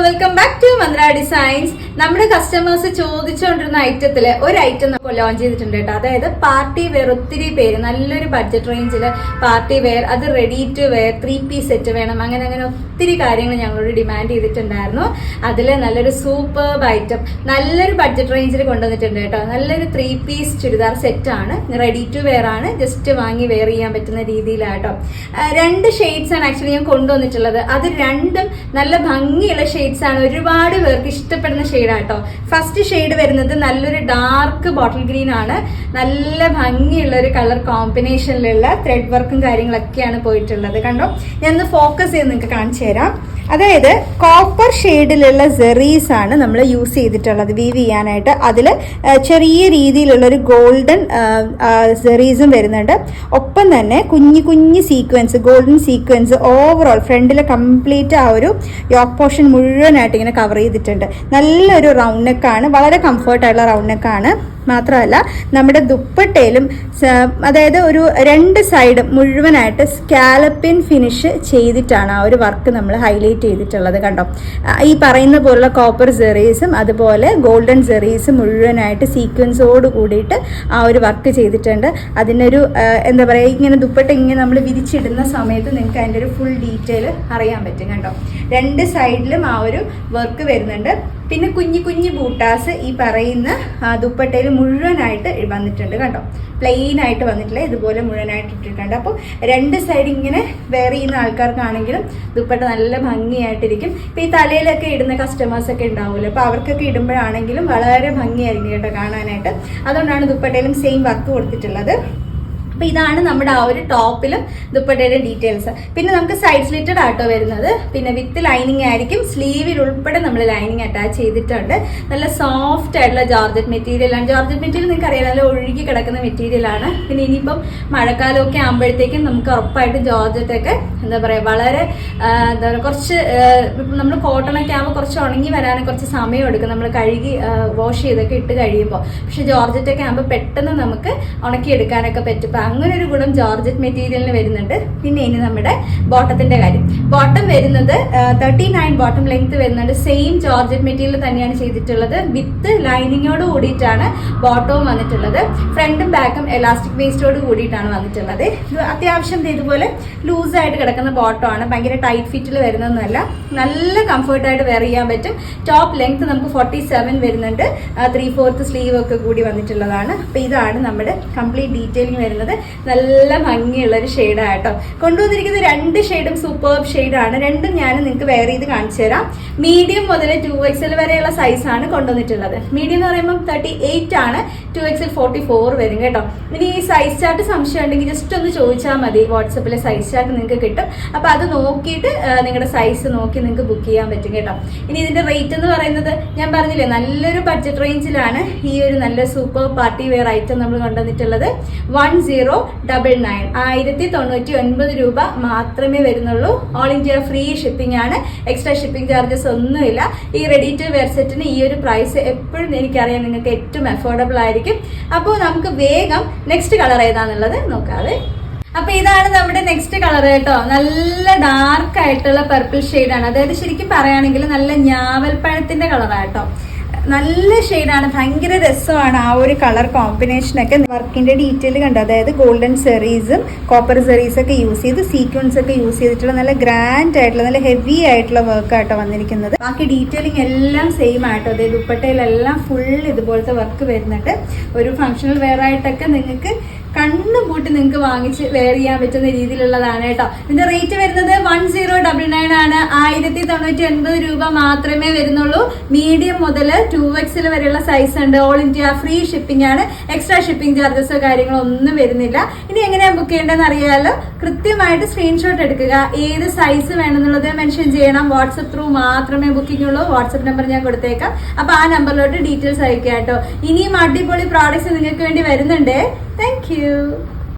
Welcome back to Mantra designs. നമ്മുടെ customers ചോദിച്ചുകൊണ്ടിരുന്ന ഐറ്റത്തില് ഒരു ഐറ്റം നമുക്ക് ലോഞ്ച് ചെയ്തിട്ടുണ്ട് കേട്ടോ. അതായത് പാർട്ടി വെയർ. ഒത്തിരി പേര് നല്ലൊരു ബഡ്ജറ്റ് റേഞ്ചിൽ പാർട്ടി വെയർ, അത് ready to wear 3 piece set വേണം, അങ്ങനെ ഒത്തിരി കാര്യങ്ങൾ ഞങ്ങളോട് ഡിമാൻഡ് ചെയ്തിട്ടുണ്ടായിരുന്നു. അതിൽ നല്ലൊരു സൂപ്പർബ് ഐറ്റം നല്ലൊരു ബഡ്ജറ്റ് റേഞ്ചിൽ കൊണ്ടുവന്നിട്ടുണ്ട് കേട്ടോ. നല്ലൊരു 3 പീസ് ചുരിദാർ സെറ്റ് ആണ്, റെഡി ടു വെയർ ആണ്, ജസ്റ്റ് വാങ്ങി വെയർ ചെയ്യാൻ പറ്റുന്ന രീതിയിലാട്ടോ. 2 ഷെയ്ഡ്സ് ആണ് ആക്ച്വലി ഞാൻ കൊണ്ടുവന്നിട്ടുള്ളത്. അത് രണ്ടും നല്ല ഭംഗിയുള്ള ഷെയ്ഡ്സ് ആണ്, ഒരുപാട് പേർക്ക് ഇഷ്ടപ്പെടുന്ന ഷെയ്ഡാട്ടോ. ഫസ്റ്റ് ഷെയ്ഡ് വരുന്നത് നല്ലൊരു ഡാർക്ക് ബോട്ടിൽ ഗ്രീൻ ആണ്. നല്ല ഭംഗിയുള്ള ഒരു കളർ കോമ്പിനേഷനിലുള്ള ത്രെഡ് വർക്കും കാര്യങ്ങളൊക്കെയാണ് പോയിട്ടുള്ളത്. കണ്ടോ, ഞാൻ ഫോക്കസ് ചെയ്ത് നിങ്ങൾക്ക് കാണിച്ചു തരാം. അതായത് കോപ്പർ ഷെയ്ഡിലുള്ള സെറീസ് ആണ് നമ്മൾ യൂസ് ചെയ്തിട്ടുള്ളത് വീവ് ചെയ്യാനായിട്ട്. അതിൽ ചെറിയ രീതിയിലുള്ള ഒരു ഗോൾഡൻ സെറീസും വരുന്നുണ്ട്. ഒപ്പം തന്നെ കുഞ്ഞു കുഞ്ഞു സീക്വൻസ്, ഗോൾഡൻ സീക്വൻസ് ഓവറോൾ ഫ്രണ്ടിൽ കംപ്ലീറ്റ് ആ ഒരു യോക്ക് പോർഷൻ മുഴുവനായിട്ട് ഇങ്ങനെ കവർ ചെയ്തിട്ടുണ്ട്. നല്ലൊരു റൗണ്ട് നെക്കാണ്, വളരെ കംഫർട്ടായിട്ടുള്ള റൗണ്ട് നെക്കാണ്. മാത്രമല്ല നമ്മുടെ ദുപ്പട്ടയിലും അതായത് ഒരു 2 സൈഡ് മുഴുവനായിട്ട് സ്കാലപ്പിൻ ഫിനിഷ് ചെയ്തിട്ടാണ് ആ ഒരു വർക്ക് നമ്മൾ ഹൈലൈറ്റ് ചെയ്തിട്ടുള്ളത്. കണ്ടോ, ഈ പറയുന്ന പോലുള്ള കോപ്പർ സെറീസും അതുപോലെ ഗോൾഡൻ സെറീസും മുഴുവനായിട്ട് സീക്വൻസോട് കൂടിയിട്ട് ആ ഒരു വർക്ക് ചെയ്തിട്ടുണ്ട്. അതിനൊരു എന്താ പറയുക, ഇങ്ങനെ ദുപ്പട്ട ഇങ്ങനെ നമ്മൾ വിരിച്ചിടുന്ന സമയത്ത് നിങ്ങൾക്ക് അതിൻ്റെ ഒരു ഫുൾ ഡീറ്റെയിൽ അറിയാൻ പറ്റും. കണ്ടോ, 2 സൈഡിലും ആ ഒരു വർക്ക് വരുന്നുണ്ട്. പിന്നെ കുഞ്ഞു കുഞ്ഞു ബൂട്ടാസ് ഈ പറയുന്ന ദുപ്പട്ടയിൽ മുഴുവനായിട്ട് വന്നിട്ടുണ്ട്. കണ്ടോ, പ്ലെയിൻ ആയിട്ട് വന്നിട്ടില്ല, ഇതുപോലെ മുഴുവനായിട്ട് ഇട്ടിട്ടുണ്ട്. അപ്പോൾ 2 സൈഡ് ഇങ്ങനെ വെയർ ചെയ്യുന്ന ആൾക്കാർക്കാണെങ്കിലും ദുപ്പട്ട നല്ല ഭംഗിയായിട്ടിരിക്കും. ഇപ്പം ഈ തലയിലൊക്കെ ഇടുന്ന കസ്റ്റമേഴ്സൊക്കെ ഉണ്ടാവുമല്ലോ, അപ്പോൾ അവർക്കൊക്കെ ഇടുമ്പോഴാണെങ്കിലും വളരെ ഭംഗിയായിരിക്കും കേട്ടോ കാണാനായിട്ട്. അതുകൊണ്ടാണ് ദുപ്പട്ടയിലും സെയിം വർക്ക് കൊടുത്തിട്ടുള്ളത്. അപ്പോൾ ഇതാണ് നമ്മുടെ ആ ഒരു ടോപ്പിലും ദുപ്പട്ടയുടെ ഡീറ്റെയിൽസ്. പിന്നെ നമുക്ക് സൈഡ് സ്ലിറ്റഡ് ആട്ടോ വരുന്നത്. പിന്നെ വിത്ത് ലൈനിങ് ആയിരിക്കും, സ്ലീവിൽ ഉൾപ്പെടെ നമ്മൾ ലൈനിങ് അറ്റാച്ച് ചെയ്തിട്ടുണ്ട്. നല്ല സോഫ്റ്റ് ആയിട്ടുള്ള ജോർജറ്റ് മെറ്റീരിയലാണ്. ജോർജറ്റ് മെറ്റീരിയൽ നിങ്ങൾക്ക് അറിയാം, നല്ല ഒഴുകി കിടക്കുന്ന മെറ്റീരിയലാണ്. പിന്നെ ഇനിയിപ്പം മഴക്കാലമൊക്കെ ആകുമ്പോഴത്തേക്കും നമുക്ക് ഉറപ്പായിട്ട് ജോർജറ്റൊക്കെ എന്താ പറയുക, വളരെ എന്താ പറയുക, കുറച്ച് ഇപ്പം നമ്മൾ കോട്ടണൊക്കെ ആകുമ്പോൾ കുറച്ച് ഉണങ്ങി വരാനും കുറച്ച് സമയം എടുക്കും, നമ്മൾ കഴുകി വാഷ് ചെയ്തൊക്കെ ഇട്ട് കഴിയുമ്പോൾ. പക്ഷെ ജോർജറ്റൊക്കെ ആകുമ്പോൾ പെട്ടെന്ന് നമുക്ക് ഉണക്കിയെടുക്കാനൊക്കെ പറ്റും. അങ്ങനെ ഒരു ഗുണം ജോർജറ്റ് മെറ്റീരിയലിന് വരുന്നുണ്ട്. പിന്നെ ഇനി നമ്മുടെ ബോട്ടത്തിന്റെ കാര്യം. ബോട്ടം വരുന്നത് 39 ബോട്ടം ലെങ്ത് വരുന്നുണ്ട്. സെയിം ജോർജറ്റ് മെറ്റീരിയൽ തന്നെയാണ് ചെയ്തിട്ടുള്ളത്. വിത്ത് ലൈനിങ്ങോട് കൂടിയിട്ടാണ് ബോട്ടവും വന്നിട്ടുള്ളത്. ഫ്രണ്ടും ബാക്കും എലാസ്റ്റിക് വേസ്റ്റോട് കൂടിയിട്ടാണ് വന്നിട്ടുള്ളത്. ഇത് അത്യാവശ്യം ഇതുപോലെ ലൂസായിട്ട് കിടക്കുന്ന ബോട്ടം ആണ്, ഭയങ്കര ടൈറ്റ് ഫിറ്റിൽ വരുന്നതൊന്നുമല്ല. നല്ല കംഫർട്ടായിട്ട് വെയർ ചെയ്യാൻ പറ്റും. ടോപ്പ് ലെങ്ത് നമുക്ക് 47 വരുന്നുണ്ട്. 3/4 സ്ലീവ് ഒക്കെ കൂടി വന്നിട്ടുള്ളതാണ്. അപ്പൊ ഇതാണ് നമ്മുടെ കംപ്ലീറ്റ് ഡീറ്റെയിലിംഗ് വരുന്നത്. നല്ല ഭംഗിയുള്ള ഒരു ഷെയ്ഡാട്ടോ. കൊണ്ടുവന്നിരിക്കുന്നത് 2 ഷെയ്ഡും സൂപ്പർബ് ഷെയ്ഡാണ്. രണ്ടും ഞാൻ നിങ്ങൾക്ക് വെയർ ചെയ്ത് കാണിച്ചു തരാം. മീഡിയം മുതൽ 2XL വരെയുള്ള സൈസാണ് കൊണ്ടുവന്നിട്ടുള്ളത്. മീഡിയം എന്ന് പറയുമ്പോൾ 38 ആണ്, 2XL 44 വരും കേട്ടോ. ഇനി ഈ സൈസ് ചാർട്ട് സംശയം ഉണ്ടെങ്കിൽ ജസ്റ്റ് ഒന്ന് ചോദിച്ചാൽ മതി, വാട്സപ്പിലെ സൈസ് ചാർട്ട് നിങ്ങൾക്ക് കിട്ടും. അപ്പോൾ അത് നോക്കിയിട്ട് നിങ്ങളുടെ സൈസ് നോക്കി നിങ്ങൾക്ക് ബുക്ക് ചെയ്യാൻ പറ്റും കേട്ടോ. ഇനി ഇതിന്റെ റേറ്റ് എന്ന് പറയുന്നത് ഞാൻ പറഞ്ഞില്ലേ, നല്ലൊരു ബഡ്ജറ്റ് റേഞ്ചിലാണ് ഈ ഒരു നല്ല സൂപ്പർ പാർട്ടി വെയർ ഐറ്റം നമ്മൾ കൊണ്ടുവന്നിട്ടുള്ളത്. 1099 1099 രൂപ മാത്രമേ വരുന്നുള്ളൂ. ഓൾ ഇന്ത്യ ഫ്രീ ഷിപ്പിംഗ് ആണ്, എക്സ്ട്രാ ഷിപ്പിംഗ് ചാർജസ് ഒന്നുമില്ല. ഈ റെഡി ടു വെയർ സെറ്റിന് ഈ ഒരു പ്രൈസ് എപ്പോഴും എനിക്കറിയാം നിങ്ങൾക്ക് ഏറ്റവും അഫോർഡബിൾ ആയിരിക്കും. അപ്പോൾ നമുക്ക് വേഗം നെക്സ്റ്റ് കളർ ഏതാന്നുള്ളത് നോക്കാതെ. അപ്പൊ ഇതാണ് നമ്മുടെ നെക്സ്റ്റ് കളർ കേട്ടോ. നല്ല ഡാർക്ക് ആയിട്ടുള്ള പർപ്പിൾ ഷെയ്ഡാണ്. അതായത് ശരിക്കും പറയുകയാണെങ്കിൽ നല്ല ഞാവൽപ്പഴത്തിന്റെ കളറാട്ടോ. നല്ല ഷെയ്ഡാണ്, ഭയങ്കര രസമാണ് ആ ഒരു കളർ കോമ്പിനേഷനൊക്കെ. വർക്കിന്റെ ഡീറ്റെയിൽ കണ്ടോ, അതായത് ഗോൾഡൻ സെറീസും കോപ്പർ സെറീസ് ഒക്കെ യൂസ് ചെയ്ത് സീക്വൻസ് ഒക്കെ യൂസ് ചെയ്തിട്ടുള്ള നല്ല ഗ്രാൻഡ് ആയിട്ടുള്ള നല്ല ഹെവി ആയിട്ടുള്ള വർക്കായിട്ടോ വന്നിരിക്കുന്നത്. ബാക്കി ഡീറ്റെയിലിംഗ് എല്ലാം സെയിം ആയിട്ടോ. അതായത് ദുപ്പട്ടയിലെല്ലാം ഫുൾ ഇതുപോലത്തെ വർക്ക് വരുന്നുണ്ട്. ഒരു ഫങ്ഷണൽ വെയർ ആയിട്ടൊക്കെ നിങ്ങൾക്ക് കണ്ണു പൂട്ടി നിങ്ങൾക്ക് വാങ്ങിച്ച് വെയർ ചെയ്യാൻ പറ്റുന്ന രീതിയിലുള്ളതാണ് കേട്ടോ. ഇതിന്റെ റേറ്റ് വരുന്നത് 1099 ആണ്. 1099 രൂപ മാത്രമേ വരുന്നുള്ളൂ. മീഡിയം മുതൽ 2XL വരെയുള്ള സൈസ് ഉണ്ട്. ഓൾ ഇന്ത്യ ഫ്രീ ഷിപ്പിംഗ് ആണ്, എക്സ്ട്രാ ഷിപ്പിംഗ് ചാർജസോ കാര്യങ്ങളോ ഒന്നും വരുന്നില്ല. ഇനി എങ്ങനെയാണ് ബുക്ക് ചെയ്യേണ്ടതെന്ന് അറിയാമല്ലോ. കൃത്യമായിട്ട് സ്ക്രീൻഷോട്ട് എടുക്കുക, ഏത് സൈസ് വേണമെന്നുള്ളത് മെൻഷൻ ചെയ്യണം. വാട്സപ്പ് ത്രൂ മാത്രമേ ബുക്കിംഗ് ഉള്ളൂ. വാട്സപ്പ് നമ്പർ ഞാൻ കൊടുത്തേക്കാം. അപ്പൊ ആ നമ്പറിലോട്ട് ഡീറ്റെയിൽസ് അയക്കാം കേട്ടോ. ഇനിയും അടിപൊളി പ്രോഡക്ട്സ് നിങ്ങൾക്ക് വേണ്ടി വരുന്നുണ്ട്. Thank you.